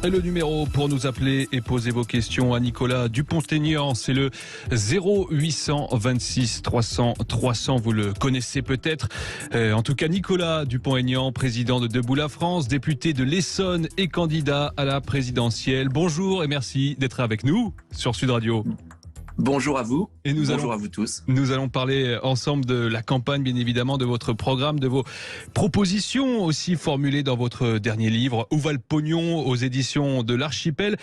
Le numéro pour nous appeler et poser vos questions à Nicolas Dupont-Aignan, c'est le 0826 300 300. Vous le connaissez peut-être. En tout cas, Nicolas Dupont-Aignan, président de Debout la France, député de l'Essonne et candidat à la présidentielle. Bonjour et merci d'être avec nous sur Sud Radio. Bonjour à vous. Et bonjour à vous tous. Nous allons parler ensemble de la campagne, bien évidemment, de votre programme, de vos propositions aussi formulées dans votre dernier livre, Où va le pognon, aux éditions de l'Archipel.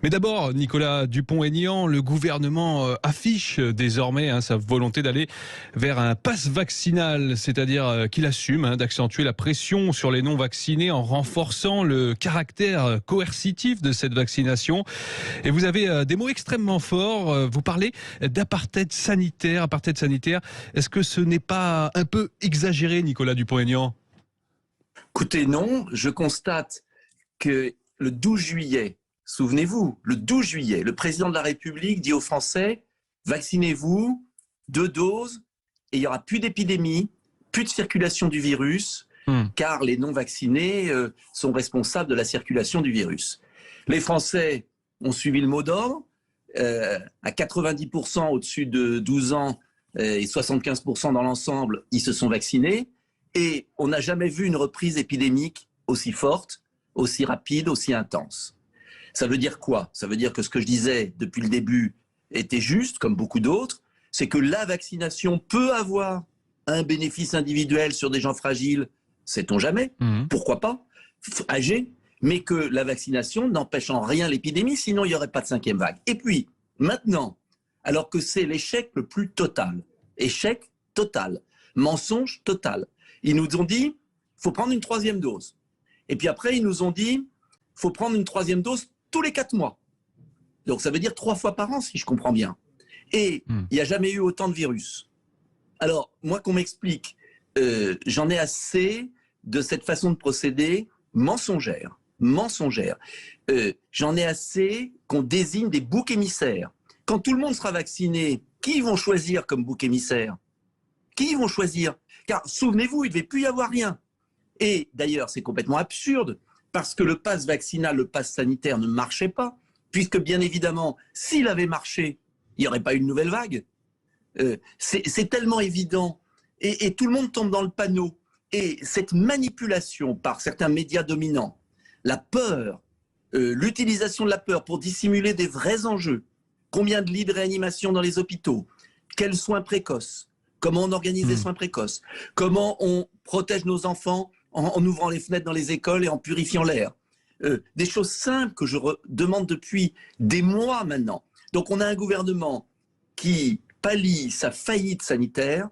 Mais d'abord, Nicolas Dupont-Aignan, le gouvernement affiche désormais sa volonté d'aller vers un pass vaccinal, c'est-à-dire qu'il assume d'accentuer la pression sur les non-vaccinés en renforçant le caractère coercitif de cette vaccination. Et vous avez des mots extrêmement forts. Vous parlez d'apartheid sanitaire. Est-ce que ce n'est pas un peu exagéré, Nicolas Dupont-Aignan? Écoutez, non, je constate que le 12 juillet, souvenez-vous, le 12 juillet, le président de la République dit aux Français, vaccinez-vous, 2 doses, et il n'y aura plus d'épidémie, plus de circulation du virus, car les non-vaccinés sont responsables de la circulation du virus. Les Français ont suivi le mot d'ordre. À 90% au-dessus de 12 ans et 75% dans l'ensemble, ils se sont vaccinés. Et on n'a jamais vu une reprise épidémique aussi forte, aussi rapide, aussi intense. Ça veut dire quoi? Ça veut dire que ce que je disais depuis le début était juste, comme beaucoup d'autres, c'est que la vaccination peut avoir un bénéfice individuel sur des gens fragiles, sait-on jamais, pourquoi pas, âgés, mais que la vaccination n'empêche en rien l'épidémie, sinon il n'y aurait pas de 5e vague. Et puis, maintenant, alors que c'est l'échec le plus total, échec total, mensonge total, ils nous ont dit, il faut prendre une 3e dose. Et puis après, ils nous ont dit, il faut prendre une 3e dose tous les 4 mois. Donc ça veut dire 3 fois par an, si je comprends bien. Et il n'y a jamais eu autant de virus. Alors, moi, qu'on m'explique, j'en ai assez de cette façon de procéder mensongère. J'en ai assez qu'on désigne des boucs émissaires. Quand tout le monde sera vacciné, qui vont choisir comme bouc émissaire? Qui vont choisir? Car souvenez-vous, il ne devait plus y avoir rien. Et d'ailleurs, c'est complètement absurde, parce que le pass vaccinal, le pass sanitaire ne marchait pas, puisque bien évidemment, s'il avait marché, il n'y aurait pas eu une nouvelle vague. C'est tellement évident. Et tout le monde tombe dans le panneau. Et cette manipulation par certains médias dominants, la peur, l'utilisation de la peur pour dissimuler des vrais enjeux. Combien de lits de réanimation dans les hôpitaux? Quels soins précoces? Comment on organise les soins précoces? Comment on protège nos enfants en ouvrant les fenêtres dans les écoles et en purifiant l'air? Des choses simples que je demande depuis des mois maintenant. Donc on a un gouvernement qui pallie sa faillite sanitaire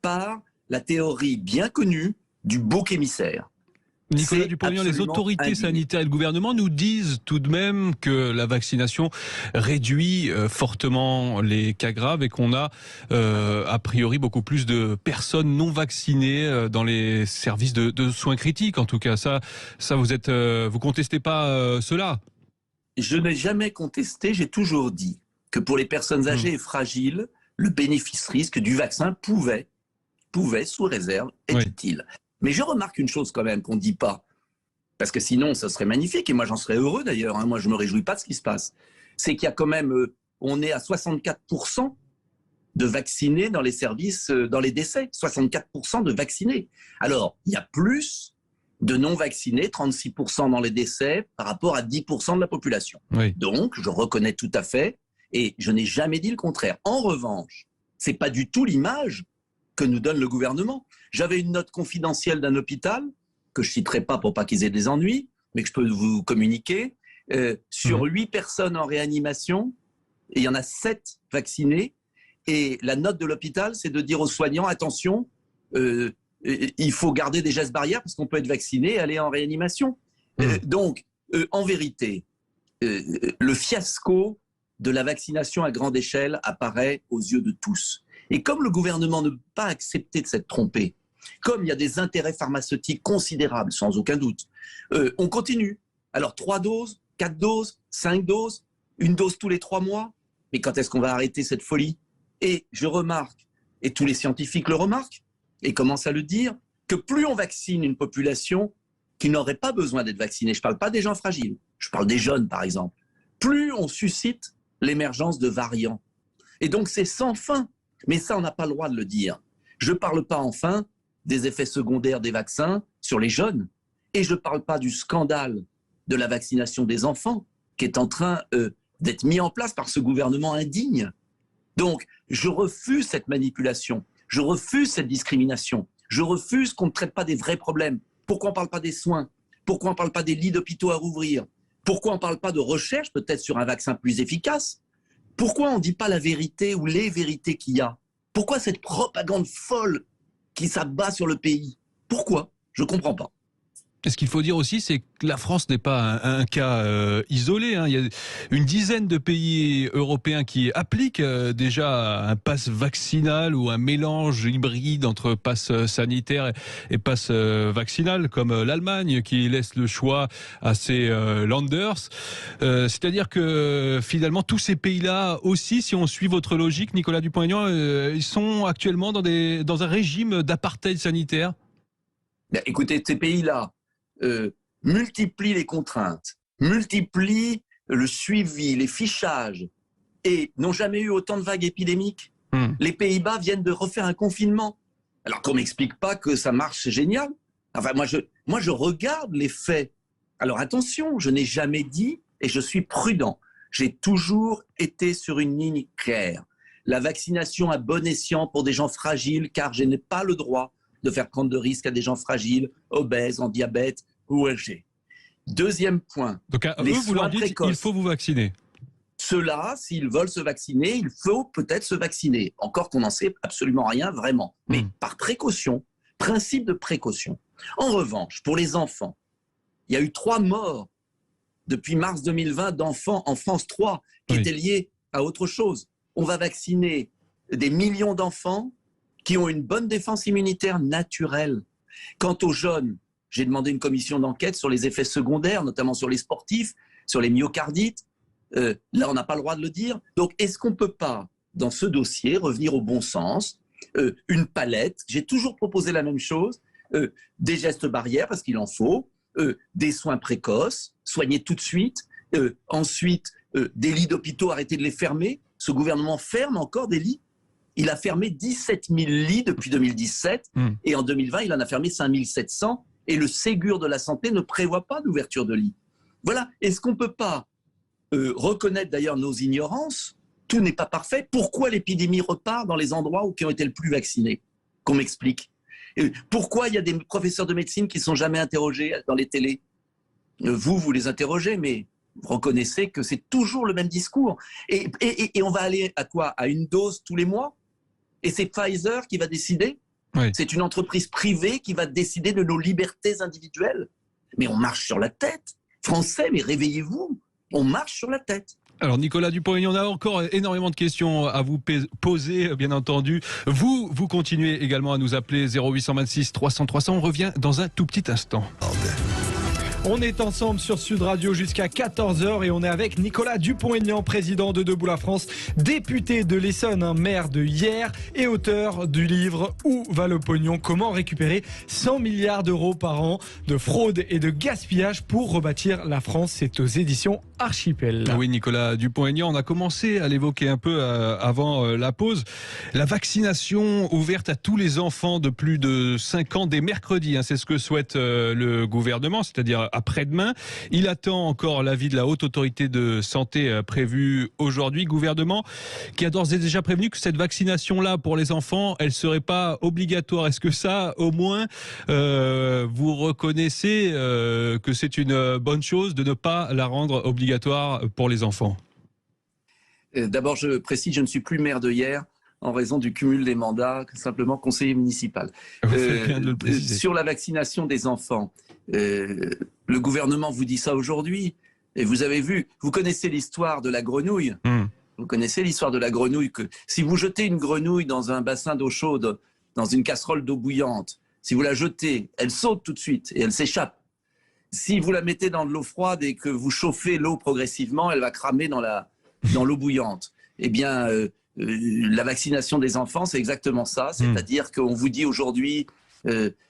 par la théorie bien connue du bouc émissaire. Nicolas Dupont-Aignan, les autorités sanitaires et le gouvernement nous disent tout de même que la vaccination réduit fortement les cas graves et qu'on a a priori beaucoup plus de personnes non vaccinées dans les services de soins critiques. En tout cas, ça vous contestez pas cela? Je n'ai jamais contesté, j'ai toujours dit que pour les personnes âgées et fragiles, le bénéfice-risque du vaccin pouvait, sous réserve, être utile. Mais je remarque une chose quand même qu'on ne dit pas, parce que sinon ça serait magnifique, et moi j'en serais heureux d'ailleurs, moi je ne me réjouis pas de ce qui se passe, c'est qu'il y a quand même, on est à 64% de vaccinés dans les services, dans les décès, 64% de vaccinés. Alors, il y a plus de non-vaccinés, 36% dans les décès, par rapport à 10% de la population. Donc, je reconnais tout à fait, et je n'ai jamais dit le contraire. En revanche, ce n'est pas du tout l'image que nous donne le gouvernement. J'avais une note confidentielle d'un hôpital, que je ne citerai pas pour pas qu'ils aient des ennuis, mais que je peux vous communiquer, sur 8 personnes en réanimation, et il y en a 7 vaccinées, et la note de l'hôpital, c'est de dire aux soignants, attention, il faut garder des gestes barrières, parce qu'on peut être vacciné et aller en réanimation. Donc, en vérité, le fiasco de la vaccination à grande échelle apparaît aux yeux de tous. Et comme le gouvernement ne peut pas accepter de s'être trompé, comme il y a des intérêts pharmaceutiques considérables, sans aucun doute, on continue. Alors 3 doses, 4 doses, 5 doses, une dose tous les 3 mois. Mais quand est-ce qu'on va arrêter cette folie? Et je remarque, et tous les scientifiques le remarquent, et commencent à le dire, que plus on vaccine une population, qui n'auraient pas besoin d'être vaccinés. Je ne parle pas des gens fragiles, je parle des jeunes par exemple. Plus on suscite l'émergence de variants. Et donc c'est sans fin. Mais ça, on n'a pas le droit de le dire. Je ne parle pas enfin des effets secondaires des vaccins sur les jeunes. Et je ne parle pas du scandale de la vaccination des enfants qui est en train d'être mis en place par ce gouvernement indigne. Donc, je refuse cette manipulation. Je refuse cette discrimination. Je refuse qu'on ne traite pas des vrais problèmes. Pourquoi on ne parle pas des soins? Pourquoi on ne parle pas des lits d'hôpitaux à rouvrir? Pourquoi on ne parle pas de recherche, peut-être sur un vaccin plus efficace? Pourquoi on ne dit pas la vérité ou les vérités qu'il y a? Pourquoi cette propagande folle qui s'abat sur le pays? Pourquoi? Je ne comprends pas. Et ce qu'il faut dire aussi, c'est que la France n'est pas un cas isolé. Il y a une dizaine de pays européens qui appliquent déjà un pass vaccinal ou un mélange hybride entre pass sanitaire et pass vaccinal, comme l'Allemagne qui laisse le choix à ses Landers. C'est-à-dire que finalement, tous ces pays-là aussi, si on suit votre logique, Nicolas Dupont-Aignan, ils sont actuellement dans un régime d'apartheid sanitaire. Ben, écoutez, ces pays-là multiplient les contraintes, multiplient le suivi, les fichages, et n'ont jamais eu autant de vagues épidémiques. Les Pays-Bas viennent de refaire un confinement. Alors qu'on ne m'explique pas que ça marche génial. Enfin, moi, je regarde les faits. Alors attention, je n'ai jamais dit, et je suis prudent, j'ai toujours été sur une ligne claire. La vaccination à bon escient pour des gens fragiles, car je n'ai pas le droit de faire prendre de risques à des gens fragiles, obèses, en diabète ou âgés. Deuxième point, donc à les eux, vous leur soins dites précoces. il faut vous vacciner. Ceux-là, s'ils veulent se vacciner, il faut peut-être se vacciner. Encore qu'on n'en sait absolument rien vraiment. Mais par précaution, principe de précaution. En revanche, pour les enfants, il y a eu 3 morts depuis mars 2020 d'enfants en France, 3, qui étaient liés à autre chose. On va vacciner des millions d'enfants qui ont une bonne défense immunitaire naturelle. Quant aux jeunes, j'ai demandé une commission d'enquête sur les effets secondaires, notamment sur les sportifs, sur les myocardites. Là, on n'a pas le droit de le dire. Donc, est-ce qu'on ne peut pas, dans ce dossier, revenir au bon sens, une palette? J'ai toujours proposé la même chose, des gestes barrières, parce qu'il en faut, des soins précoces, soigner tout de suite, ensuite, des lits d'hôpitaux, arrêter de les fermer. Ce gouvernement ferme encore des lits. Il a fermé 17 000 lits depuis 2017 et en 2020, il en a fermé 5 700 et le Ségur de la santé ne prévoit pas d'ouverture de lits. Voilà. Est-ce qu'on ne peut pas reconnaître d'ailleurs nos ignorances? Tout n'est pas parfait. Pourquoi l'épidémie repart dans les endroits où qui ont été le plus vaccinés? Qu'on m'explique. Pourquoi il y a des professeurs de médecine qui ne sont jamais interrogés dans les télés? Vous les interrogez, mais vous reconnaissez que c'est toujours le même discours. Et on va aller à quoi? À une dose tous les mois? Et c'est Pfizer qui va décider? C'est une entreprise privée qui va décider de nos libertés individuelles? Mais on marche sur la tête. Français, mais réveillez-vous. On marche sur la tête. Alors Nicolas Dupont-Aignan, on a encore énormément de questions à vous poser, bien entendu. Vous continuez également à nous appeler 0826 300 300. On revient dans un tout petit instant. On est ensemble sur Sud Radio jusqu'à 14h et on est avec Nicolas Dupont-Aignan, président de Debout la France, député de l'Essonne, maire de Hyères et auteur du livre Où va le pognon? Comment récupérer 100 milliards d'euros par an de fraude et de gaspillage pour rebâtir la France. C'est aux éditions Archipel. Oui, Nicolas Dupont-Aignan, on a commencé à l'évoquer un peu avant la pause. La vaccination ouverte à tous les enfants de plus de 5 ans dès mercredi, c'est ce que souhaite le gouvernement, c'est-à-dire après-demain. Il attend encore l'avis de la Haute Autorité de Santé prévue aujourd'hui. Gouvernement qui a d'ores et déjà prévenu que cette vaccination-là pour les enfants, elle ne serait pas obligatoire. Est-ce que ça, au moins, vous reconnaissez que c'est une bonne chose de ne pas la rendre obligatoire pour les enfants? D'abord, je précise, je ne suis plus maire de Hyères en raison du cumul des mandats, simplement conseiller municipal. Sur la vaccination des enfants, le gouvernement vous dit ça aujourd'hui, et vous avez vu, vous connaissez l'histoire de la grenouille. Vous connaissez l'histoire de la grenouille, que si vous jetez une grenouille dans un bassin d'eau chaude, dans une casserole d'eau bouillante, si vous la jetez, elle saute tout de suite et elle s'échappe. Si vous la mettez dans de l'eau froide et que vous chauffez l'eau progressivement, elle va cramer dans l'eau bouillante. Eh bien, la vaccination des enfants, c'est exactement ça. C'est-à-dire qu'on vous dit aujourd'hui,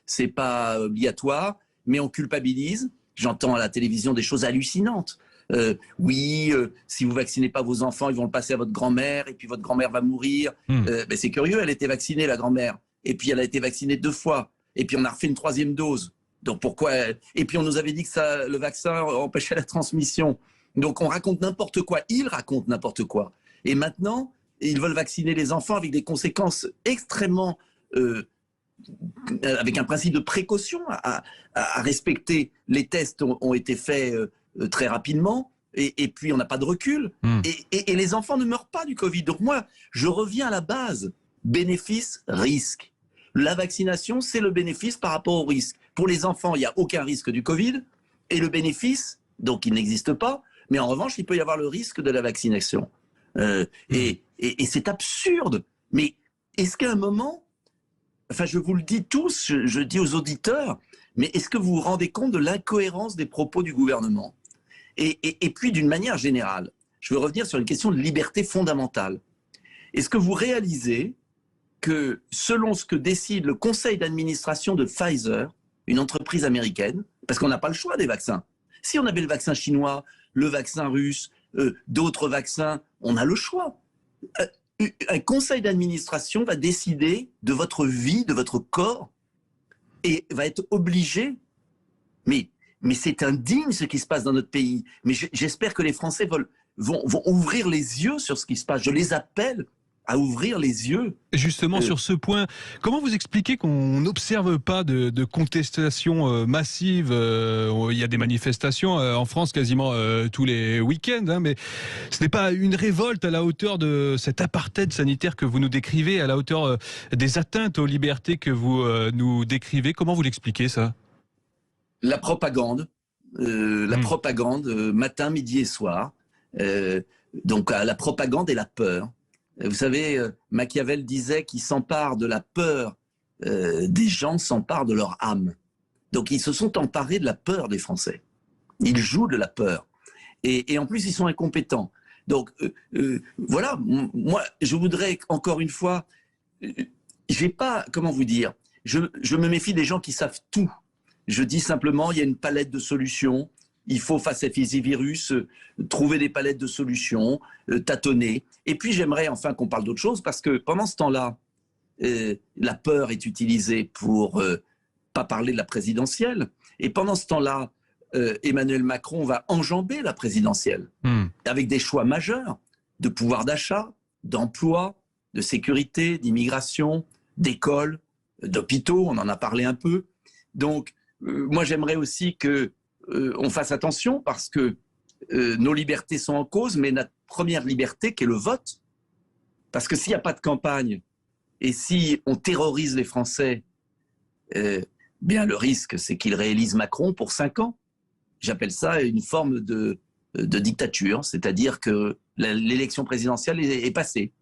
c'est pas obligatoire. mais on culpabilise. J'entends à la télévision des choses hallucinantes. Si vous vaccinez pas vos enfants, ils vont le passer à votre grand-mère, et puis votre grand-mère va mourir. Ben c'est curieux, elle était vaccinée, la grand-mère. Et puis elle a été vaccinée 2 fois. Et puis on a refait une 3e dose. Donc pourquoi Et puis on nous avait dit que le vaccin empêchait la transmission. Donc on raconte n'importe quoi. Ils racontent n'importe quoi. Et maintenant, ils veulent vacciner les enfants avec des conséquences extrêmement... avec un principe de précaution à respecter. Les tests ont été faits très rapidement. Et puis on n'a pas de recul. Et les enfants ne meurent pas du Covid. Donc moi, je reviens à la base. Bénéfice, risque. La vaccination, c'est le bénéfice par rapport au risque. Pour les enfants, il n'y a aucun risque du Covid. Et le bénéfice, donc il n'existe pas. Mais en revanche, il peut y avoir le risque de la vaccination. Et c'est absurde. Mais est-ce qu'à un moment, enfin je vous le dis tous, je dis aux auditeurs, mais est-ce que vous vous rendez compte de l'incohérence des propos du gouvernement ? Et puis d'une manière générale, je veux revenir sur une question de liberté fondamentale. Est-ce que vous réalisez que selon ce que décide le conseil d'administration de Pfizer, une entreprise américaine, parce qu'on n'a pas le choix des vaccins. Si on avait le vaccin chinois, le vaccin russe, d'autres vaccins, on a le choix. Un conseil d'administration va décider de votre vie, de votre corps, et va être obligé. Mais c'est indigne ce qui se passe dans notre pays. Mais j'espère que les Français vont ouvrir les yeux sur ce qui se passe. Je les appelle à ouvrir les yeux. Justement, sur ce point, comment vous expliquez qu'on n'observe pas de contestation massive Il y a des manifestations en France quasiment tous les week-ends, mais ce n'est pas une révolte à la hauteur de cet apartheid sanitaire que vous nous décrivez, à la hauteur des atteintes aux libertés que vous nous décrivez. Comment vous l'expliquez, ça ? La propagande, matin, midi et soir. Donc la propagande et la peur. Vous savez, Machiavel disait qu'il s'empare de la peur des gens, s'empare de leur âme. Donc ils se sont emparés de la peur des Français. Ils jouent de la peur. Et en plus, ils sont incompétents. Donc voilà, moi, je voudrais encore une fois, j'ai pas, comment vous dire, je me méfie des gens qui savent tout. Je dis simplement, il y a une palette de solutions. Il faut, face à ces virus, trouver des palettes de solutions, tâtonner. Et puis, j'aimerais enfin qu'on parle d'autre chose, parce que pendant ce temps-là, la peur est utilisée pour pas parler de la présidentielle. Et pendant ce temps-là, Emmanuel Macron va enjamber la présidentielle avec des choix majeurs de pouvoir d'achat, d'emploi, de sécurité, d'immigration, d'école, d'hôpitaux, on en a parlé un peu. Donc, moi, j'aimerais aussi que on fasse attention, parce que nos libertés sont en cause, mais notre première liberté, qui est le vote, parce que s'il n'y a pas de campagne et si on terrorise les Français, bien le risque, c'est qu'ils réélisent Macron pour 5 ans. J'appelle ça une forme de dictature, c'est-à-dire que l'élection présidentielle est passée.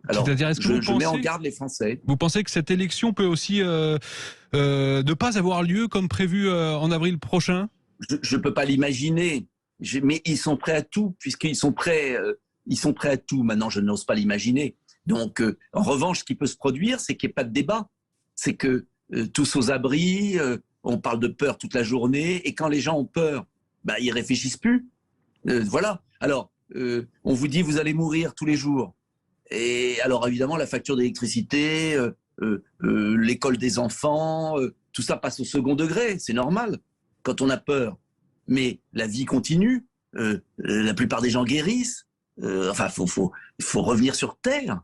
Alors, je mets en garde les Français. Vous pensez que cette élection peut aussi ne pas avoir lieu comme prévu en avril prochain ? Je ne peux pas l'imaginer, mais ils sont prêts à tout, puisqu'ils sont prêts à tout. Maintenant, je n'ose pas l'imaginer. Donc, en revanche, ce qui peut se produire, c'est qu'il n'y ait pas de débat. C'est que tous aux abris, on parle de peur toute la journée, et quand les gens ont peur, ils ne réfléchissent plus. Voilà. Alors, on vous dit, vous allez mourir tous les jours. Et alors, évidemment, la facture d'électricité, l'école des enfants, tout ça passe au second degré, c'est normal. Quand on a peur, mais la vie continue, la plupart des gens guérissent, enfin, faut revenir sur Terre.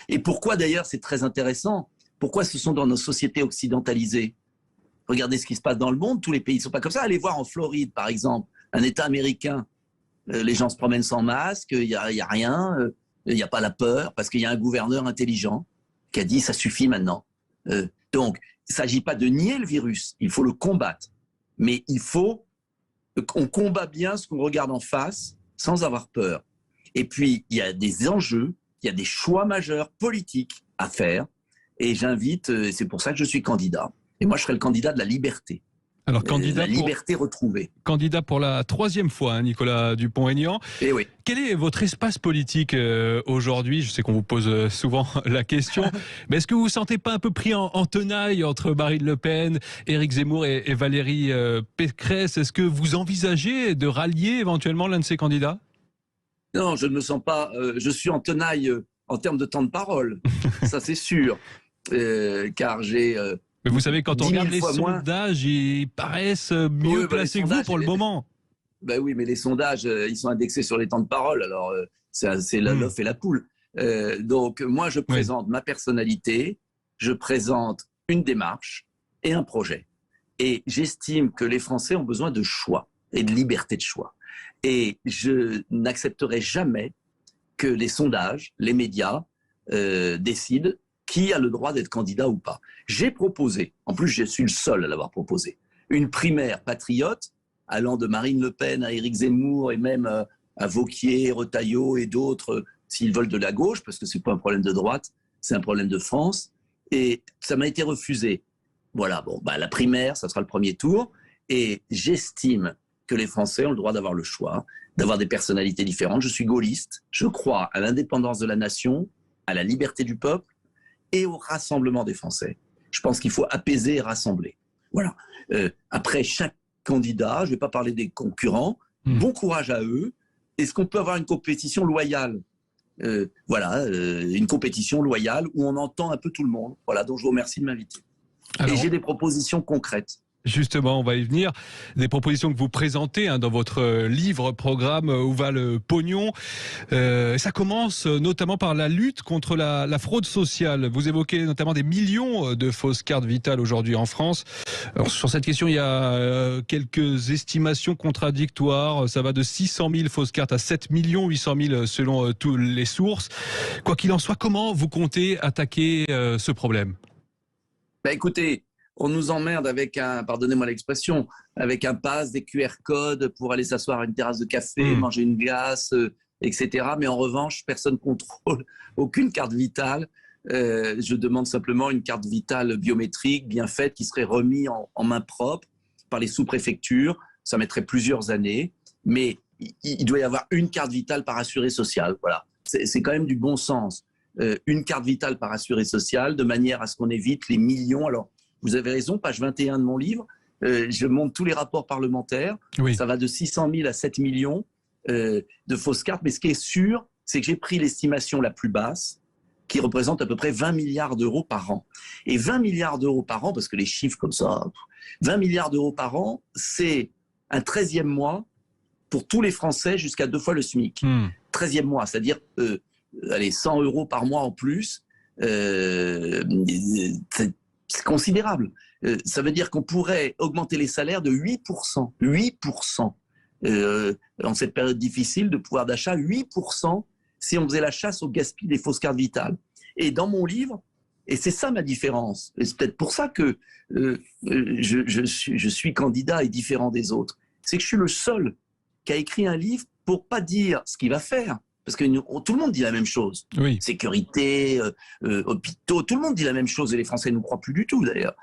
Et pourquoi d'ailleurs, c'est très intéressant, pourquoi ce sont dans nos sociétés occidentalisées? Regardez ce qui se passe dans le monde, tous les pays ne sont pas comme ça. Allez voir en Floride, par exemple, un État américain, les gens se promènent sans masque, il n'y a rien, il n'y a pas la peur, parce qu'il y a un gouverneur intelligent qui a dit « ça suffit maintenant ». Donc, il ne s'agit pas de nier le virus, il faut le combattre. Mais il faut qu'on combat bien ce qu'on regarde en face sans avoir peur. Et puis, il y a des enjeux, il y a des choix majeurs politiques à faire. Et j'invite, c'est pour ça que je suis candidat. Et moi, je serai le candidat de la liberté. Alors, la liberté retrouvée. Candidat pour la 3e fois, hein, Nicolas Dupont-Aignan. Et oui. Quel est votre espace politique aujourd'hui? Je sais qu'on vous pose souvent la question, mais est-ce que vous vous sentez pas un peu pris en tenaille entre Marine Le Pen, Éric Zemmour et Valérie Pécresse? Est-ce que vous envisagez de rallier éventuellement l'un de ces candidats? Non, je ne me sens pas. Je suis en tenaille en termes de temps de parole, ça c'est sûr, car j'ai. Mais vous savez, quand on regarde les sondages, ils paraissent mieux placés que vous pour le moment. Ben oui, mais les sondages, ils sont indexés sur les temps de parole. Alors, c'est l'œuf et la poule. Donc, moi, je présente ma personnalité, je présente une démarche et un projet. Et j'estime que les Français ont besoin de choix et de liberté de choix. Et je n'accepterai jamais que les sondages, les médias décident qui a le droit d'être candidat ou pas. J'ai proposé, en plus je suis le seul à l'avoir proposé, une primaire patriote allant de Marine Le Pen à Éric Zemmour et même à Wauquiez, Retailleau et d'autres, s'ils veulent de la gauche, parce que ce n'est pas un problème de droite, c'est un problème de France. Et ça m'a été refusé. Voilà, bon, la primaire, ça sera le premier tour. Et j'estime que les Français ont le droit d'avoir le choix, d'avoir des personnalités différentes. Je suis gaulliste, je crois à l'indépendance de la nation, à la liberté du peuple et au rassemblement des Français. Je pense qu'il faut apaiser et rassembler. Voilà. Après, chaque candidat, je ne vais pas parler des concurrents, bon courage à eux. Est-ce qu'on peut avoir une compétition loyale? Une compétition loyale où on entend un peu tout le monde. Voilà, donc je vous remercie de m'inviter. Et j'ai des propositions concrètes. Justement, on va y venir. Des propositions que vous présentez dans votre livre-programme Où va le pognon. Ça commence notamment par la lutte contre la fraude sociale. Vous évoquez notamment des millions de fausses cartes vitales aujourd'hui en France. Alors, sur cette question, il y a quelques estimations contradictoires. Ça va de 600 000 fausses cartes à 7 800 000 selon toutes les sources. Quoi qu'il en soit, comment vous comptez attaquer ce problème? Écoutez, on nous emmerde avec pardonnez-moi l'expression, avec un pass, des QR codes pour aller s'asseoir à une terrasse de café, manger une glace, etc. Mais en revanche, personne ne contrôle aucune carte vitale. Je demande simplement une carte vitale biométrique bien faite qui serait remise en main propre par les sous-préfectures. Ça mettrait plusieurs années, mais il doit y avoir une carte vitale par assuré social. Voilà, c'est quand même du bon sens. Une carte vitale par assuré social, de manière à ce qu'on évite les millions. Alors, vous avez raison, page 21 de mon livre, je montre tous les rapports parlementaires. Oui. Ça va de 600 000 à 7 millions de fausses cartes. Mais ce qui est sûr, c'est que j'ai pris l'estimation la plus basse, qui représente à peu près 20 milliards d'euros par an. Et 20 milliards d'euros par an, parce que les chiffres comme ça, 20 milliards d'euros par an, c'est un 13e mois pour tous les Français jusqu'à 2 fois le SMIC. 13e mois, c'est-à-dire 100 euros par mois en plus. C'est considérable. Ça veut dire qu'on pourrait augmenter les salaires de 8%. 8%. En cette période difficile de pouvoir d'achat, 8% si on faisait la chasse au gaspillage des fausses cartes vitales. Et dans mon livre, et c'est ça ma différence, et c'est peut-être pour ça que je suis candidat et différent des autres, c'est que je suis le seul qui a écrit un livre pour pas dire ce qu'il va faire. Parce que tout le monde dit la même chose. Oui. Sécurité, hôpitaux, tout le monde dit la même chose et les Français ne nous croient plus du tout d'ailleurs.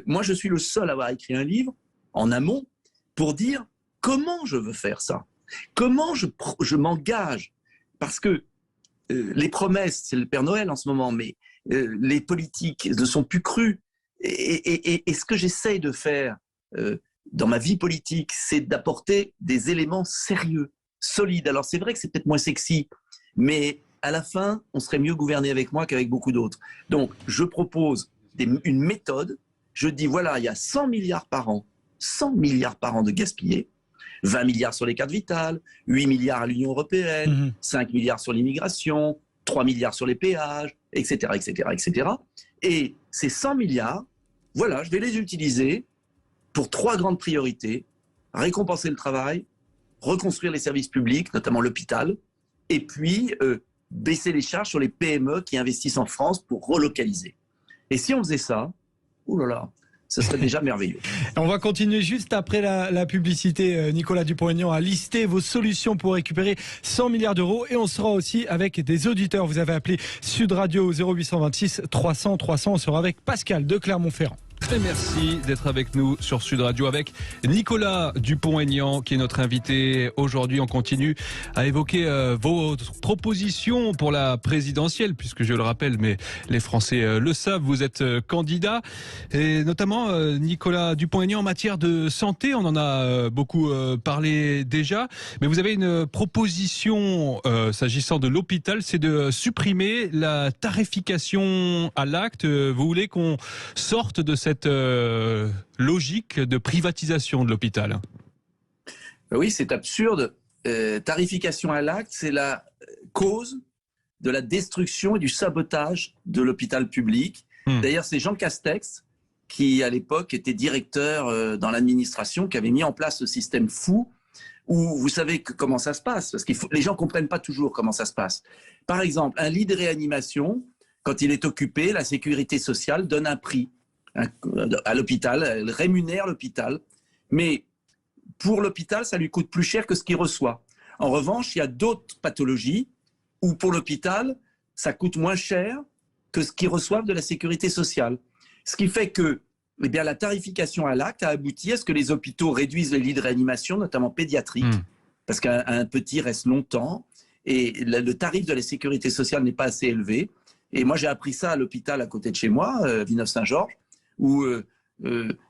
Moi, je suis le seul à avoir écrit un livre en amont pour dire comment je veux faire ça. Comment je m'engage. Parce que les promesses, c'est le Père Noël en ce moment, mais les politiques ne sont plus crues. Et ce que j'essaye de faire dans ma vie politique, c'est d'apporter des éléments sérieux, solide. Alors c'est vrai que c'est peut-être moins sexy, mais à la fin, on serait mieux gouverné avec moi qu'avec beaucoup d'autres. Donc je propose une méthode, je dis voilà, il y a 100 milliards par an de gaspillés, 20 milliards sur les cartes vitales, 8 milliards à l'Union européenne, 5 milliards sur l'immigration, 3 milliards sur les péages, etc., etc., etc. Et ces 100 milliards, voilà, je vais les utiliser pour 3 grandes priorités: récompenser le travail, reconstruire les services publics, notamment l'hôpital, et puis baisser les charges sur les PME qui investissent en France pour relocaliser. Et si on faisait ça, oulala, ce serait déjà merveilleux. On va continuer juste après la publicité, Nicolas Dupont-Aignan, à lister vos solutions pour récupérer 100 milliards d'euros. Et on sera aussi avec des auditeurs. Vous avez appelé Sud Radio 0826 300 300. On sera avec Pascal de Clermont-Ferrand. Et merci d'être avec nous sur Sud Radio avec Nicolas Dupont-Aignan qui est notre invité aujourd'hui. On continue à évoquer vos propositions pour la présidentielle puisque je le rappelle, mais les Français le savent, vous êtes candidat et notamment Nicolas Dupont-Aignan en matière de santé. On en a beaucoup parlé déjà, mais vous avez une proposition s'agissant de l'hôpital, c'est de supprimer la tarification à l'acte. Vous voulez qu'on sorte de cette logique de privatisation de l'hôpital? Oui, c'est absurde. Tarification à l'acte, c'est la cause de la destruction et du sabotage de l'hôpital public. D'ailleurs, c'est Jean Castex qui, à l'époque, était directeur dans l'administration, qui avait mis en place ce système fou où vous savez comment ça se passe, parce que les gens ne comprennent pas toujours comment ça se passe. Par exemple, un lit de réanimation, quand il est occupé, la sécurité sociale donne un prix à l'hôpital, elle rémunère l'hôpital, mais pour l'hôpital, ça lui coûte plus cher que ce qu'il reçoit. En revanche, il y a d'autres pathologies où pour l'hôpital, ça coûte moins cher que ce qu'ils reçoivent de la sécurité sociale. Ce qui fait que la tarification à l'acte a abouti à ce que les hôpitaux réduisent les lits de réanimation, notamment pédiatriques, parce qu'un petit reste longtemps, et le tarif de la sécurité sociale n'est pas assez élevé. Et moi, j'ai appris ça à l'hôpital à côté de chez moi, Villeneuve-Saint-Georges, où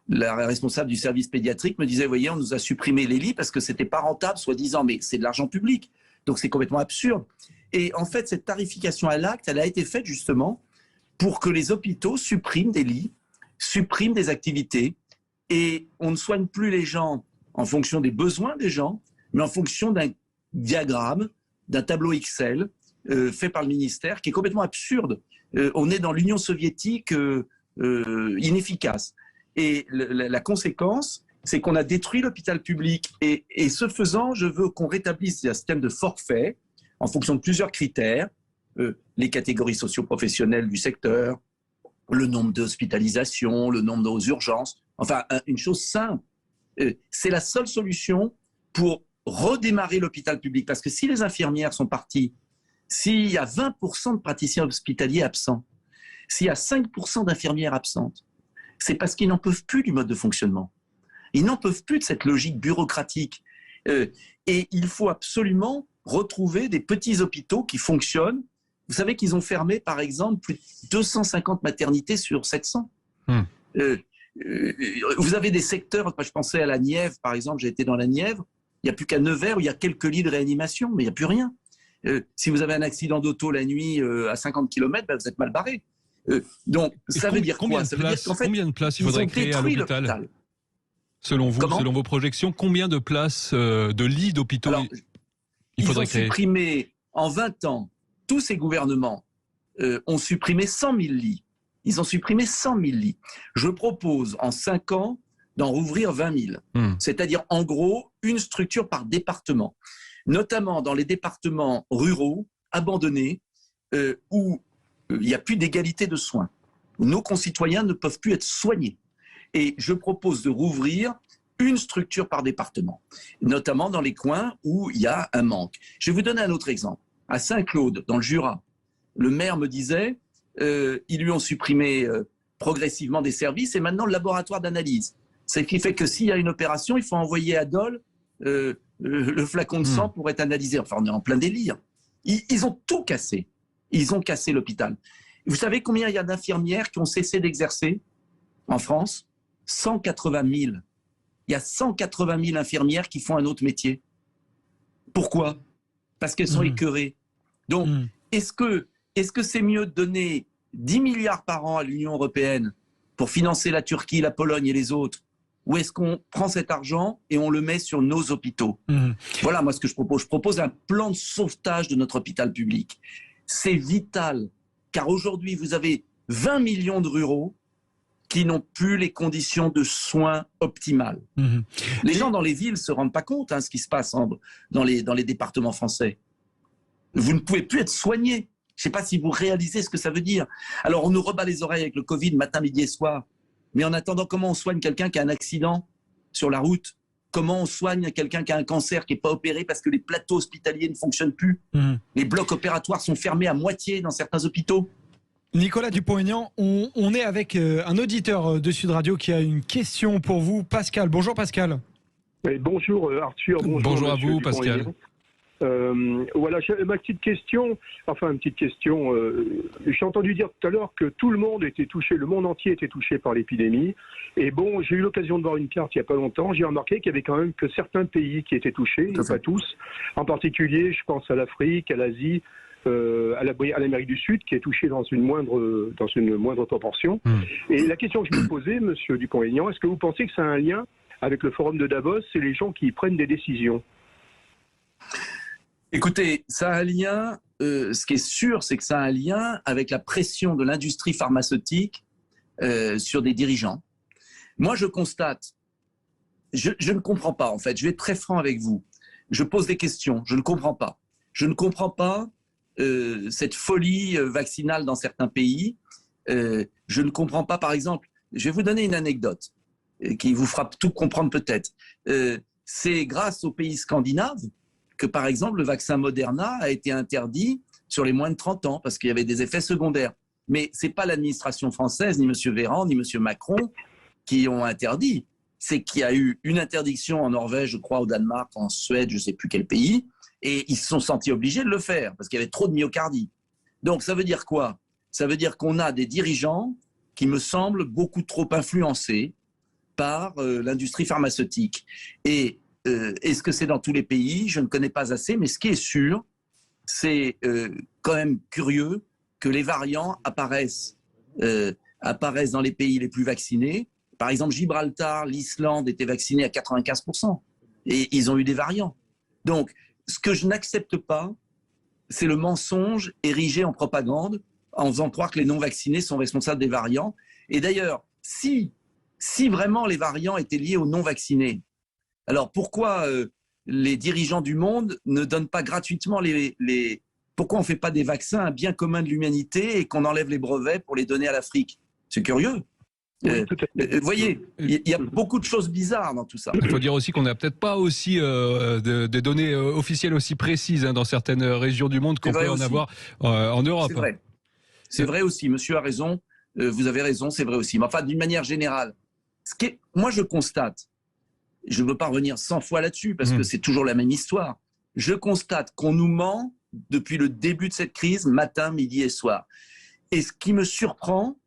la responsable du service pédiatrique me disait, voyez, on nous a supprimé les lits parce que c'était pas rentable, soi-disant, mais c'est de l'argent public. Donc c'est complètement absurde. Et en fait, cette tarification à l'acte, elle a été faite justement pour que les hôpitaux suppriment des lits, suppriment des activités, et on ne soigne plus les gens en fonction des besoins des gens, mais en fonction d'un diagramme, d'un tableau Excel fait par le ministère, qui est complètement absurde. On est dans l'Union soviétique inefficace. Et la conséquence, c'est qu'on a détruit l'hôpital public. Et ce faisant, je veux qu'on rétablisse un système de forfait en fonction de plusieurs critères, les catégories socio-professionnelles du secteur, le nombre d'hospitalisations, le nombre aux urgences. Enfin, une chose simple. C'est la seule solution pour redémarrer l'hôpital public. Parce que si les infirmières sont parties, s'il y a 20% de praticiens hospitaliers absents, s'il y a 5% d'infirmières absentes, c'est parce qu'ils n'en peuvent plus du mode de fonctionnement. Ils n'en peuvent plus de cette logique bureaucratique. Et il faut absolument retrouver des petits hôpitaux qui fonctionnent. Vous savez qu'ils ont fermé, par exemple, plus de 250 maternités sur 700. Vous avez des secteurs, je pensais à la Nièvre, par exemple, j'ai été dans la Nièvre, il n'y a plus qu'à Nevers où il y a quelques lits de réanimation, mais il n'y a plus rien. Si vous avez un accident d'auto la nuit à 50 km, vous êtes mal barré. Donc, ça veut dire quoi? Ça veut dire qu'en fait, combien de places il faudrait créer à l'hôpital? Selon vous, selon vos projections, combien de places de lits d'hôpitaux il faudrait créer? Ils ont supprimé, en 20 ans, tous ces gouvernements ont supprimé 100 000 lits. Ils ont supprimé 100 000 lits. Je propose, en 5 ans, d'en rouvrir 20 000. C'est-à-dire, en gros, une structure par département. Notamment dans les départements ruraux, abandonnés, où il n'y a plus d'égalité de soins, où nos concitoyens ne peuvent plus être soignés. Et je propose de rouvrir une structure par département, notamment dans les coins où il y a un manque. Je vais vous donner un autre exemple. À Saint-Claude, dans le Jura, le maire me disait, ils lui ont supprimé progressivement des services et maintenant le laboratoire d'analyse. Ce qui fait que s'il y a une opération, il faut envoyer à Dole le flacon de sang pour être analysé. Enfin, on est en plein délire. Ils ont tout cassé. Ils ont cassé l'hôpital. Vous savez combien il y a d'infirmières qui ont cessé d'exercer en France? 180 000. Il y a 180 000 infirmières qui font un autre métier. Pourquoi? Parce qu'elles sont écœurées. Donc, est-ce que c'est mieux de donner 10 milliards par an à l'Union européenne pour financer la Turquie, la Pologne et les autres? Ou est-ce qu'on prend cet argent et on le met sur nos hôpitaux? Voilà, moi, ce que je propose. Je propose un plan de sauvetage de notre hôpital public. C'est vital, car aujourd'hui, vous avez 20 millions de ruraux qui n'ont plus les conditions de soins optimales. Les gens dans les villes ne se rendent pas compte ce qui se passe dans les départements français. Vous ne pouvez plus être soigné. Je ne sais pas si vous réalisez ce que ça veut dire. Alors, on nous rebat les oreilles avec le Covid matin, midi et soir. Mais en attendant, comment on soigne quelqu'un qui a un accident sur la route? Comment on soigne quelqu'un qui a un cancer, qui n'est pas opéré parce que les plateaux hospitaliers ne fonctionnent plus? Les blocs opératoires sont fermés à moitié dans certains hôpitaux. Nicolas Dupont-Aignan, on est avec un auditeur de Sud Radio qui a une question pour vous, Pascal. Bonjour Pascal. Oui, bonjour Arthur. Bonjour à vous Pascal. Voilà, ma petite question, j'ai entendu dire tout à l'heure que tout le monde était touché, le monde entier était touché par l'épidémie. Et bon, j'ai eu l'occasion de voir une carte il n'y a pas longtemps, j'ai remarqué qu'il y avait quand même que certains pays qui étaient touchés, pas tous. En particulier, je pense à l'Afrique, à l'Asie, à l'Amérique du Sud, qui est touchée dans une moindre proportion. Et la question que je me posais, monsieur Dupont-Aignan, est-ce que vous pensez que ça a un lien avec le forum de Davos et les gens qui prennent des décisions? Écoutez, ça a un lien, ce qui est sûr, c'est que ça a un lien avec la pression de l'industrie pharmaceutique sur des dirigeants. Moi, je constate, je ne comprends pas en fait, je vais être très franc avec vous. Je pose des questions, je ne comprends pas. Je ne comprends pas cette folie vaccinale dans certains pays. Je ne comprends pas, par exemple, je vais vous donner une anecdote qui vous fera tout comprendre peut-être. C'est grâce aux pays scandinaves que, par exemple, le vaccin Moderna a été interdit sur les moins de 30 ans parce qu'il y avait des effets secondaires. Mais ce n'est pas l'administration française, ni M. Véran, ni M. Macron qui ont interdit. C'est qu'il y a eu une interdiction en Norvège, je crois, au Danemark, en Suède, je ne sais plus quel pays, et ils se sont sentis obligés de le faire parce qu'il y avait trop de myocardie. Donc ça veut dire quoi? Ça veut dire qu'on a des dirigeants qui me semblent beaucoup trop influencés par l'industrie pharmaceutique. Et est-ce que c'est dans tous les pays? Je ne connais pas assez, mais ce qui est sûr, c'est quand même curieux que les variants apparaissent dans les pays les plus vaccinés. Par exemple, Gibraltar, l'Islande étaient vaccinés à 95%. Et ils ont eu des variants. Donc, ce que je n'accepte pas, c'est le mensonge érigé en propagande en faisant croire que les non-vaccinés sont responsables des variants. Et d'ailleurs, si vraiment les variants étaient liés aux non-vaccinés, alors pourquoi les dirigeants du monde ne donnent pas gratuitement pourquoi on ne fait pas des vaccins un bien commun de l'humanité et qu'on enlève les brevets pour les donner à l'Afrique? C'est curieux. Vous voyez, il y a beaucoup de choses bizarres dans tout ça. Il faut dire aussi qu'on n'a peut-être pas aussi de données officielles aussi précises dans certaines régions du monde qu'on peut en avoir en Europe. C'est vrai. C'est vrai aussi, monsieur a raison, vous avez raison, c'est vrai aussi. Mais enfin, d'une manière générale, moi je constate, je ne veux pas revenir 100 fois là-dessus parce que c'est toujours la même histoire, je constate qu'on nous ment depuis le début de cette crise, matin, midi et soir. Et ce qui me surprend,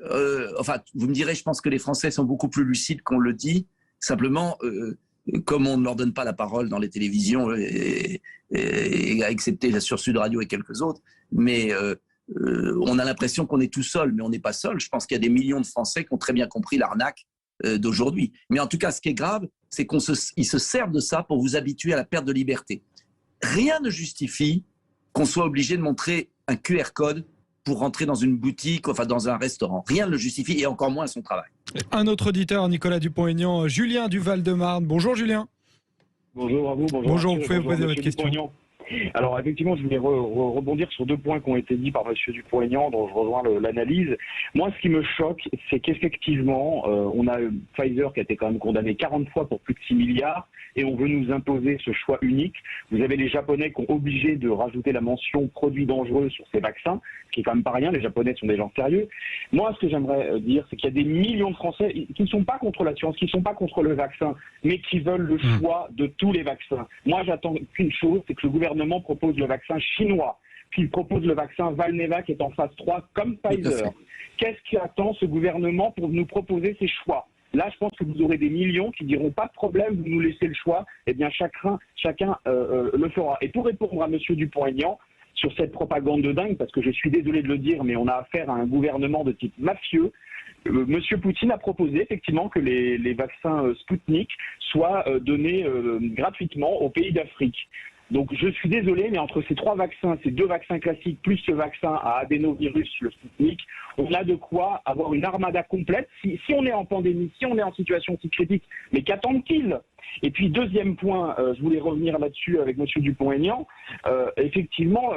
vous me direz, je pense que les Français sont beaucoup plus lucides qu'on le dit. Simplement, comme on ne leur donne pas la parole dans les télévisions, excepté sur Sud Radio et quelques autres, mais on a l'impression qu'on est tout seul, mais on n'est pas seul. Je pense qu'il y a des millions de Français qui ont très bien compris l'arnaque d'aujourd'hui. Mais en tout cas, ce qui est grave, c'est qu'ils se servent de ça pour vous habituer à la perte de liberté. Rien ne justifie qu'on soit obligé de montrer un QR code pour rentrer dans une boutique, enfin dans un restaurant. Rien ne le justifie et encore moins son travail. Un autre auditeur, Nicolas Dupont-Aignan, Julien du Val-de-Marne. Bonjour Julien. Bonjour à vous. Bonjour, vous pouvez poser votre question. Alors effectivement, je voulais rebondir sur deux points qui ont été dit par monsieur Dupont-Aignan, dont je rejoins l'analyse. Moi, ce qui me choque, c'est qu'effectivement, on a Pfizer qui a été quand même condamné 40 fois pour plus de 6 milliards et on veut nous imposer ce choix unique. Vous avez les Japonais qui ont obligé de rajouter la mention produits dangereux sur ces vaccins, ce qui est quand même pas rien. Les Japonais sont des gens sérieux. Moi, ce que j'aimerais dire, c'est qu'il y a des millions de Français qui ne sont pas contre la science, qui ne sont pas contre le vaccin, mais qui veulent le choix de tous les vaccins. Moi, j'attends qu'une chose, c'est que le gouvernement propose le vaccin chinois, puis il propose le vaccin Valneva qui est en phase 3 comme Pfizer. Qu'est-ce qui attend ce gouvernement pour nous proposer ces choix? Là, je pense que vous aurez des millions qui diront pas de problème, vous nous laissez le choix, eh bien chacun le fera. Et pour répondre à monsieur Dupont-Aignan sur cette propagande de dingue, parce que je suis désolé de le dire, mais on a affaire à un gouvernement de type mafieux, monsieur Poutine a proposé effectivement que les vaccins Sputnik soient donnés gratuitement aux pays d'Afrique. Donc je suis désolé, mais entre ces trois vaccins, ces deux vaccins classiques, plus ce vaccin à adénovirus, le Sputnik, on a de quoi avoir une armada complète. Si on est en pandémie, si on est en situation si critique, mais qu'attendent-ils? Et puis deuxième point, je voulais revenir là-dessus avec monsieur Dupont-Aignan. Effectivement,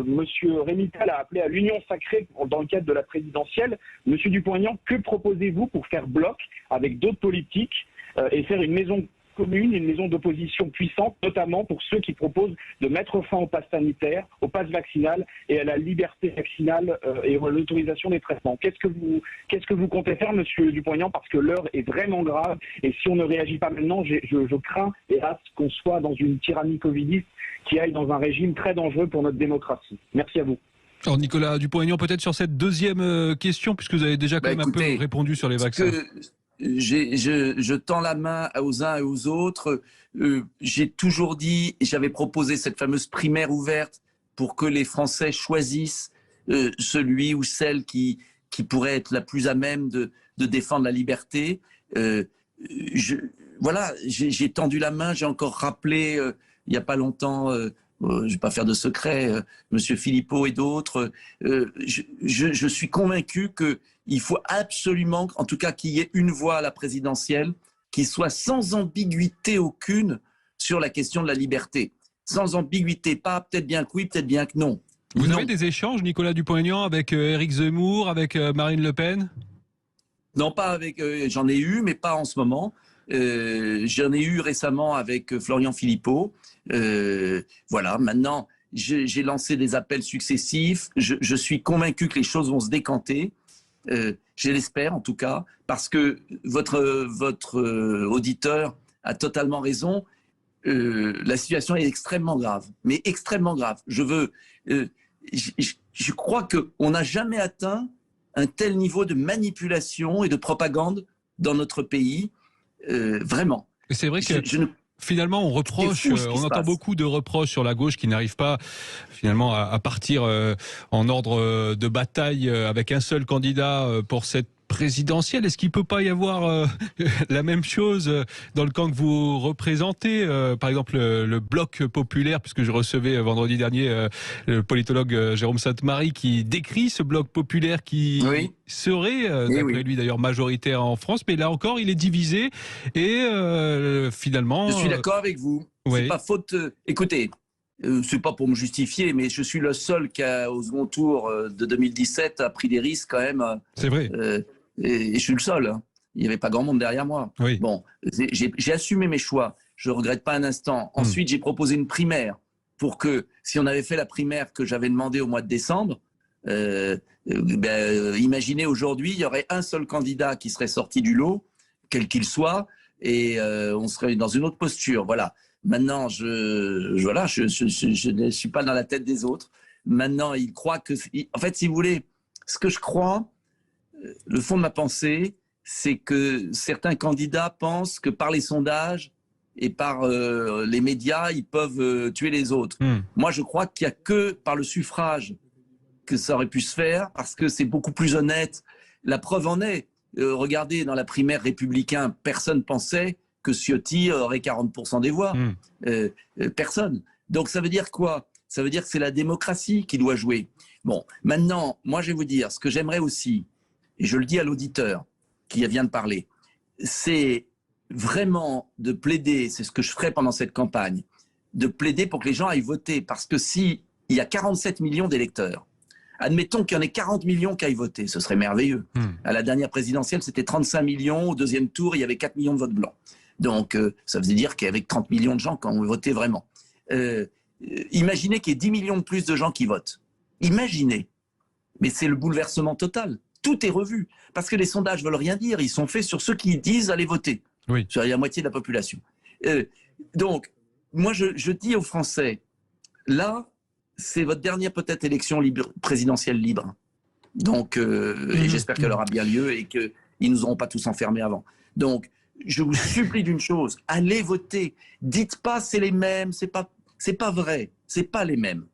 monsieur Rémital a appelé à l'union sacrée dans le cadre de la présidentielle. Monsieur Dupont-Aignan, que proposez-vous pour faire bloc avec d'autres politiques et faire une maison commune, une maison d'opposition puissante, notamment pour ceux qui proposent de mettre fin au pass sanitaire, au pass vaccinal et à la liberté vaccinale et à l'autorisation des traitements. Qu'est-ce que vous comptez faire, Monsieur Dupont-Aignan, parce que l'heure est vraiment grave et si on ne réagit pas maintenant, je crains, hélas, qu'on soit dans une tyrannie covidiste qui aille dans un régime très dangereux pour notre démocratie. Merci à vous. Alors Nicolas Dupont-Aignan, peut-être sur cette deuxième question, puisque vous avez déjà quand même un peu répondu sur les vaccins. Je tends la main aux uns et aux autres. J'ai toujours dit, j'avais proposé cette fameuse primaire ouverte pour que les Français choisissent celui ou celle qui pourrait être la plus à même de défendre la liberté. Voilà, j'ai tendu la main, j'ai encore rappelé il n'y a pas longtemps, je ne vais pas faire de secret, Monsieur Philippot et d'autres. Je suis convaincu qu'il faut absolument, en tout cas qu'il y ait une voix à la présidentielle qui soit sans ambiguïté aucune sur la question de la liberté. Sans ambiguïté, pas peut-être bien que oui, peut-être bien que non. Vous avez des échanges, Nicolas Dupont-Aignan, avec Éric Zemmour, avec Marine Le Pen? Non, pas avec. J'en ai eu, mais pas en ce moment. J'en ai eu récemment avec Florian Philippot. Voilà, maintenant, j'ai lancé des appels successifs. Je suis convaincu que les choses vont se décanter. Je l'espère en tout cas, parce que votre auditeur a totalement raison. La situation est extrêmement grave, mais extrêmement grave. Je crois qu'on n'a jamais atteint un tel niveau de manipulation et de propagande dans notre pays. Vraiment. C'est vrai que finalement, on reproche, on entend beaucoup de reproches sur la gauche qui n'arrive pas finalement à partir en ordre de bataille avec un seul candidat pour cette présidentielle. Est-ce qu'il ne peut pas y avoir la même chose dans le camp que vous représentez, par exemple le bloc populaire, puisque je recevais vendredi dernier le politologue Jérôme Sainte-Marie qui décrit ce bloc populaire qui serait, d'après lui d'ailleurs, majoritaire en France, mais là encore il est divisé et finalement... Je suis d'accord avec vous. C'est pas faute... Écoutez, c'est pas pour me justifier, mais je suis le seul qui a, au second tour de 2017, a pris des risques quand même. C'est vrai. Et je suis le seul. Hein. Il n'y avait pas grand monde derrière moi. Oui. Bon, j'ai assumé mes choix. Je ne regrette pas un instant. Ensuite, j'ai proposé une primaire pour que, si on avait fait la primaire que j'avais demandé au mois de décembre, imaginez aujourd'hui, il y aurait un seul candidat qui serait sorti du lot, quel qu'il soit, et on serait dans une autre posture. Voilà. Maintenant, je ne suis pas dans la tête des autres. Maintenant, il croit que... En fait, si vous voulez, ce que je crois, le fond de ma pensée, c'est que certains candidats pensent que par les sondages et par les médias, ils peuvent tuer les autres. Moi, je crois qu'il n'y a que par le suffrage que ça aurait pu se faire, parce que c'est beaucoup plus honnête. La preuve en est. Regardez, dans la primaire républicain, personne pensait que Ciotti aurait 40% des voix. Personne. Donc ça veut dire quoi? Ça veut dire que c'est la démocratie qui doit jouer. Bon, maintenant, moi je vais vous dire, ce que j'aimerais aussi, et je le dis à l'auditeur qui vient de parler, c'est vraiment de plaider, c'est ce que je ferai pendant cette campagne, de plaider pour que les gens aillent voter. Parce que s'il y a 47 millions d'électeurs, admettons qu'il y en ait 40 millions qui aillent voter, ce serait merveilleux. À la dernière présidentielle, c'était 35 millions. Au deuxième tour, il y avait 4 millions de votes blancs. Donc, ça faisait dire qu'il y avait 30 millions de gens qui ont voté vraiment. Imaginez qu'il y ait 10 millions de plus de gens qui votent. Imaginez. Mais c'est le bouleversement total. Tout est revu. Parce que les sondages ne veulent rien dire. Ils sont faits sur ceux qui disent aller voter. Oui. Sur la moitié de la population. Donc, moi, je dis aux Français, là, c'est votre dernière peut-être élection présidentielle libre. Donc, et j'espère qu'elle aura bien lieu et qu'ils ne nous auront pas tous enfermés avant. Donc, je vous supplie d'une chose, allez voter. Dites pas c'est les mêmes, c'est pas vrai, c'est pas les mêmes.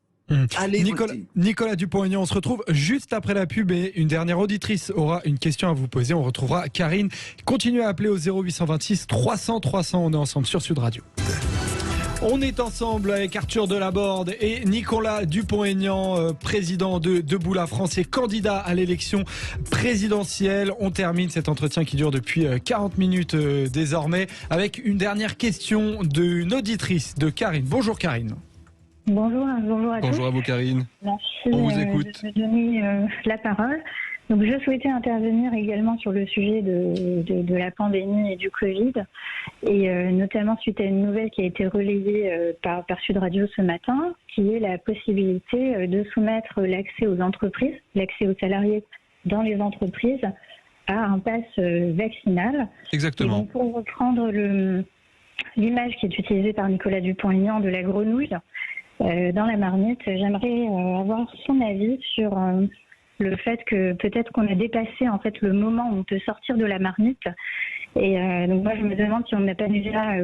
Allez voter. Nicolas Dupont-Aignan, on se retrouve juste après la pub et une dernière auditrice aura une question à vous poser. On retrouvera Karine. Continuez à appeler au 0826 300 300. On est ensemble sur Sud Radio. On est ensemble avec Arthur Delaborde et Nicolas Dupont-Aignan, président de Debout la France et candidat à l'élection présidentielle. On termine cet entretien qui dure depuis 40 minutes désormais avec une dernière question d'une auditrice de Karine. Bonjour Karine. Bonjour à tous. Bonjour à vous Karine. Merci on vous écoute. de me donner la parole. Donc je souhaitais intervenir également sur le sujet de la pandémie et du Covid, et notamment suite à une nouvelle qui a été relayée par Sud Radio ce matin, qui est la possibilité de soumettre l'accès aux entreprises, l'accès aux salariés dans les entreprises à un pass vaccinal. Exactement. Et donc, pour reprendre l'image qui est utilisée par Nicolas Dupont-Aignan de la grenouille dans la marmite, j'aimerais avoir son avis sur le fait que peut-être qu'on a dépassé en fait le moment où on peut sortir de la marmite. Et donc moi je me demande si on n'a pas déjà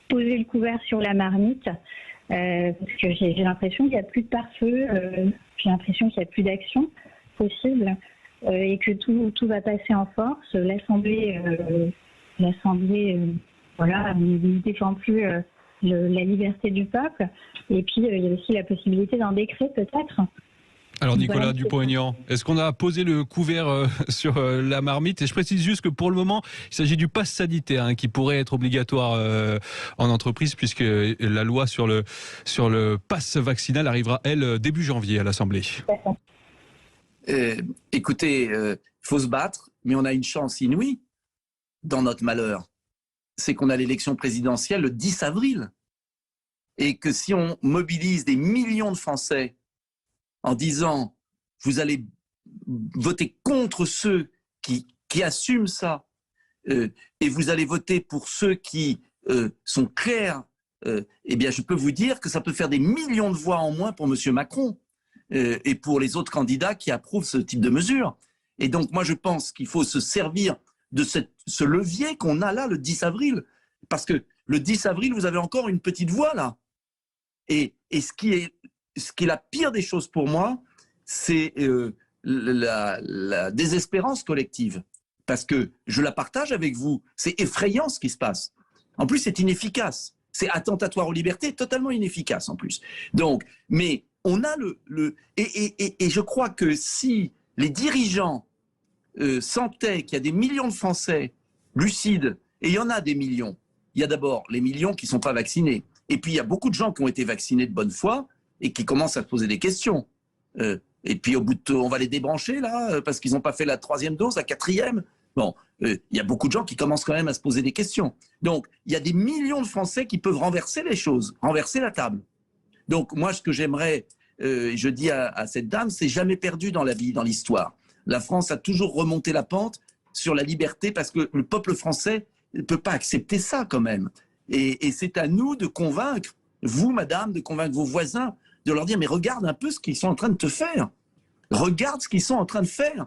posé le couvert sur la marmite, parce que j'ai l'impression qu'il n'y a plus de pare-feu, j'ai l'impression qu'il n'y a plus d'action possible, et que tout va passer en force. L'Assemblée voilà, ne défend plus la liberté du peuple. Et puis il y a aussi la possibilité d'un décret peut-être. Alors Nicolas Dupont-Aignan, est-ce qu'on a posé le couvert sur la marmite? Et je précise juste que pour le moment, il s'agit du pass sanitaire qui pourrait être obligatoire en entreprise, puisque la loi sur le pass vaccinal arrivera, elle, début janvier à l'Assemblée. Écoutez, faut se battre, mais on a une chance inouïe dans notre malheur. C'est qu'on a l'élection présidentielle le 10 avril. Et que si on mobilise des millions de Français en disant vous allez voter contre ceux qui assument ça, et vous allez voter pour ceux qui sont clairs, eh bien je peux vous dire que ça peut faire des millions de voix en moins pour M. Macron et pour les autres candidats qui approuvent ce type de mesures. Et donc moi je pense qu'il faut se servir de ce levier qu'on a là le 10 avril, parce que le 10 avril vous avez encore une petite voix là. Et ce qui est la pire des choses pour moi, c'est la désespérance collective. Parce que je la partage avec vous. C'est effrayant ce qui se passe. En plus, c'est inefficace. C'est attentatoire aux libertés, totalement inefficace en plus. Donc, mais on a et je crois que si les dirigeants sentaient qu'il y a des millions de Français lucides, et il y en a des millions, il y a d'abord les millions qui ne sont pas vaccinés. Et puis, il y a beaucoup de gens qui ont été vaccinés de bonne foi et qui commencent à se poser des questions. Et puis, au bout de on va les débrancher, là, parce qu'ils n'ont pas fait la 3e dose, la 4e. Bon, il y a beaucoup de gens qui commencent quand même à se poser des questions. Donc, il y a des millions de Français qui peuvent renverser les choses, renverser la table. Donc, moi, ce que j'aimerais, je dis à cette dame, c'est jamais perdu dans la vie, dans l'histoire. La France a toujours remonté la pente sur la liberté parce que le peuple français ne peut pas accepter ça quand même. Et c'est à nous de convaincre, vous, madame, de convaincre vos voisins, de leur dire, mais regarde un peu ce qu'ils sont en train de te faire. Regarde ce qu'ils sont en train de faire.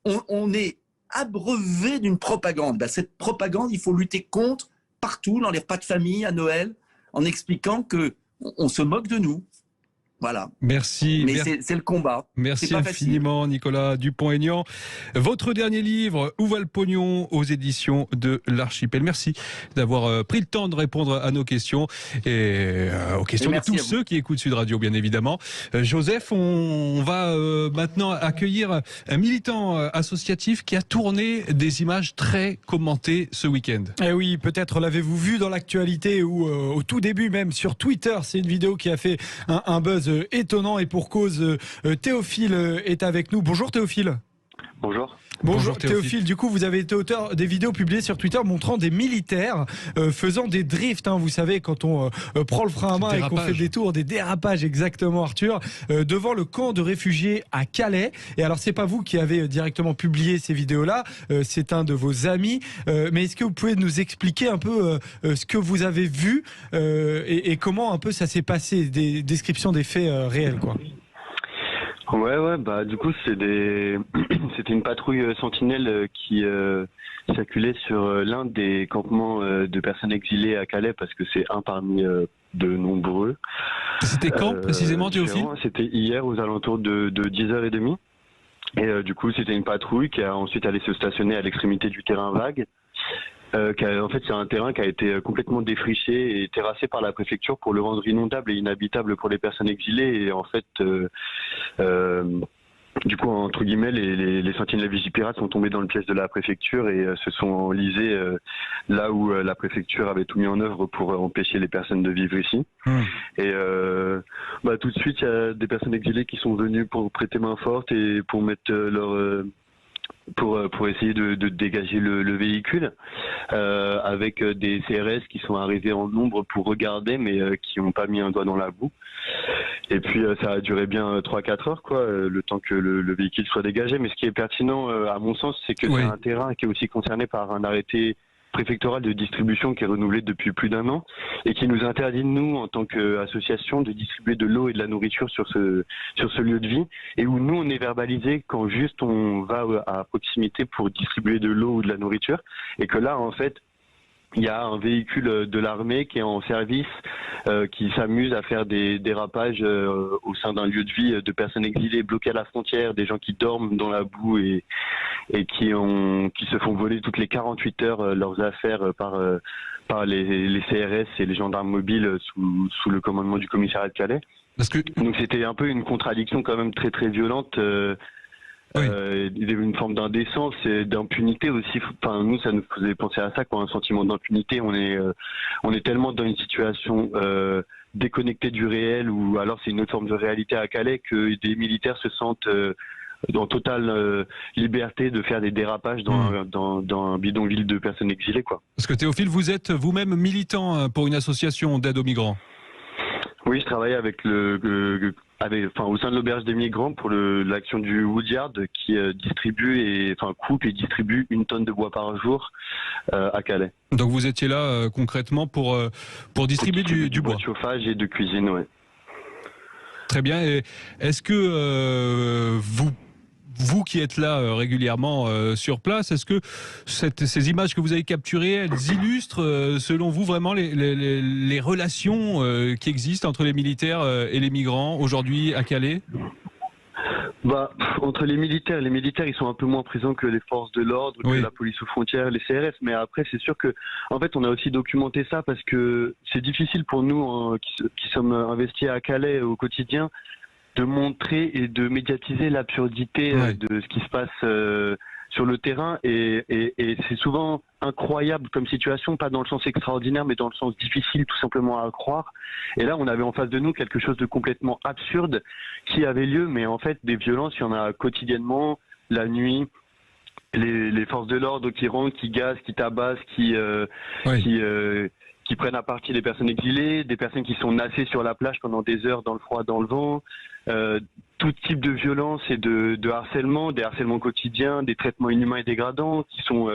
On est abreuvé d'une propagande. Ben, cette propagande, il faut lutter contre partout, dans les repas de famille, à Noël, en expliquant qu'on se moque de nous. Voilà. Merci. Mais c'est le combat. Merci infiniment, facile. Nicolas Dupont-Aignan. Votre dernier livre, Où va le pognon, aux éditions de l'Archipel. Merci d'avoir pris le temps de répondre à nos questions et aux questions de tous ceux qui écoutent Sud Radio, bien évidemment. Joseph, on va maintenant accueillir un militant associatif qui a tourné des images très commentées ce week-end. Eh oui, peut-être l'avez-vous vu dans l'actualité ou au tout début même sur Twitter. C'est une vidéo qui a fait un buzz étonnant et pour cause. Théophile est avec nous. Bonjour Théophile. Bonjour. Bonjour Théophile, du coup vous avez été auteur des vidéos publiées sur Twitter montrant des militaires faisant des drifts, vous savez, quand on prend le frein à main et qu'on fait des tours, des dérapages, exactement Arthur, devant le camp de réfugiés à Calais. Et alors c'est pas vous qui avez directement publié ces vidéos-là, c'est un de vos amis, mais est-ce que vous pouvez nous expliquer un peu ce que vous avez vu et comment un peu ça s'est passé, des descriptions des faits réels quoi. Ouais, bah du coup c'était une patrouille sentinelle qui circulait sur l'un des campements de personnes exilées à Calais parce que c'est un parmi de nombreux. C'était quand précisément Théophile ? C'était hier aux alentours de 10h30 et du coup c'était une patrouille qui a ensuite allé se stationner à l'extrémité du terrain vague. En fait, c'est un terrain qui a été complètement défriché et terrassé par la préfecture pour le rendre inondable et inhabitable pour les personnes exilées. Et en fait, Du coup, entre guillemets, les sentinelles Vigipirates sont tombés dans le piège de la préfecture et se sont enlisés là où la préfecture avait tout mis en œuvre pour empêcher les personnes de vivre ici. Et tout de suite, il y a des personnes exilées qui sont venues pour prêter main forte et pour mettre pour essayer de dégager le véhicule avec des CRS qui sont arrivés en nombre pour regarder mais qui n'ont pas mis un doigt dans la boue. Et puis ça a duré bien 3-4 heures le temps que le véhicule soit dégagé. Mais ce qui est pertinent à mon sens, c'est que c'est un terrain qui est aussi concerné par un arrêté préfectoral de distribution qui est renouvelé depuis plus d'1 an et qui nous interdit, nous, en tant qu'association, de distribuer de l'eau et de la nourriture sur ce lieu de vie, et où nous, on est verbalisé quand juste on va à proximité pour distribuer de l'eau ou de la nourriture, et que là, en fait, il y a un véhicule de l'armée qui est en service, qui s'amuse à faire des dérapages au sein d'un lieu de vie de personnes exilées bloquées à la frontière, des gens qui dorment dans la boue et qui se font voler toutes les 48 heures leurs affaires par les CRS et les gendarmes mobiles sous le commandement du commissariat de Calais. Donc c'était un peu une contradiction quand même très très violente. Une forme d'indécence et d'impunité aussi. Enfin, nous, ça nous faisait penser à ça, quoi, un sentiment d'impunité. On est tellement dans une situation déconnectée du réel, ou alors c'est une autre forme de réalité à Calais, que des militaires se sentent en totale liberté de faire des dérapages dans un bidonville de personnes exilées, quoi. Parce que Théophile, vous êtes vous-même militant pour une association d'aide aux migrants. Oui, je travaille avec au sein de l'auberge des migrants pour l'action du Woodyard qui coupe et distribue 1 tonne de bois par jour à Calais. Donc vous étiez là concrètement pour distribuer du bois de chauffage et de cuisine, ouais. Très bien. Et est-ce que vous qui êtes là régulièrement sur place, est-ce que ces images que vous avez capturées, elles illustrent selon vous vraiment les relations qui existent entre les militaires et les migrants aujourd'hui à Calais ? Entre les militaires, ils sont un peu moins présents que les forces de l'ordre, que la police aux frontières, les CRS. Mais après, c'est sûr que, en fait, on a aussi documenté ça parce que c'est difficile pour nous qui sommes investis à Calais au quotidien de montrer et de médiatiser l'absurdité de ce qui se passe sur le terrain. Et c'est souvent incroyable comme situation, pas dans le sens extraordinaire, mais dans le sens difficile tout simplement à croire. Et là, on avait en face de nous quelque chose de complètement absurde qui avait lieu, mais en fait, des violences, il y en a quotidiennement, la nuit. Les forces de l'ordre qui rentrent, qui gazent, qui tabassent, qui prennent à partie les personnes exilées, des personnes qui sont nassées sur la plage pendant des heures dans le froid, dans le vent, tout type de violence et de harcèlement, des harcèlements quotidiens, des traitements inhumains et dégradants qui sont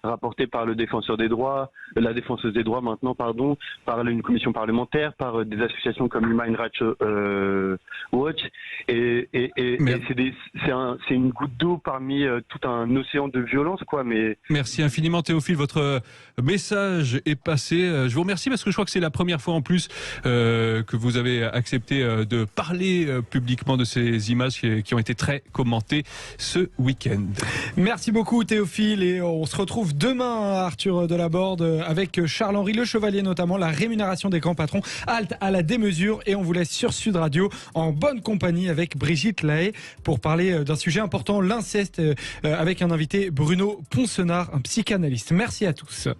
rapportés par la défenseuse des droits maintenant, par une commission parlementaire, par des associations comme Human Rights Watch, et c'est une goutte d'eau parmi tout un océan de violence, quoi. Mais merci infiniment Théophile, votre message est passé. Je vous remercie parce que je crois que c'est la première fois en plus que vous avez accepté de parler publiquement de ces images qui ont été très commentées ce week-end. Merci beaucoup Théophile, et on se retrouve demain, Arthur Delaborde, avec Charles-Henri Le Chevalier, notamment la rémunération des grands patrons, halte à la démesure, et on vous laisse sur Sud Radio en bonne compagnie avec Brigitte Lahaye pour parler d'un sujet important, l'inceste, avec un invité, Bruno Ponsenard, un psychanalyste. Merci à tous.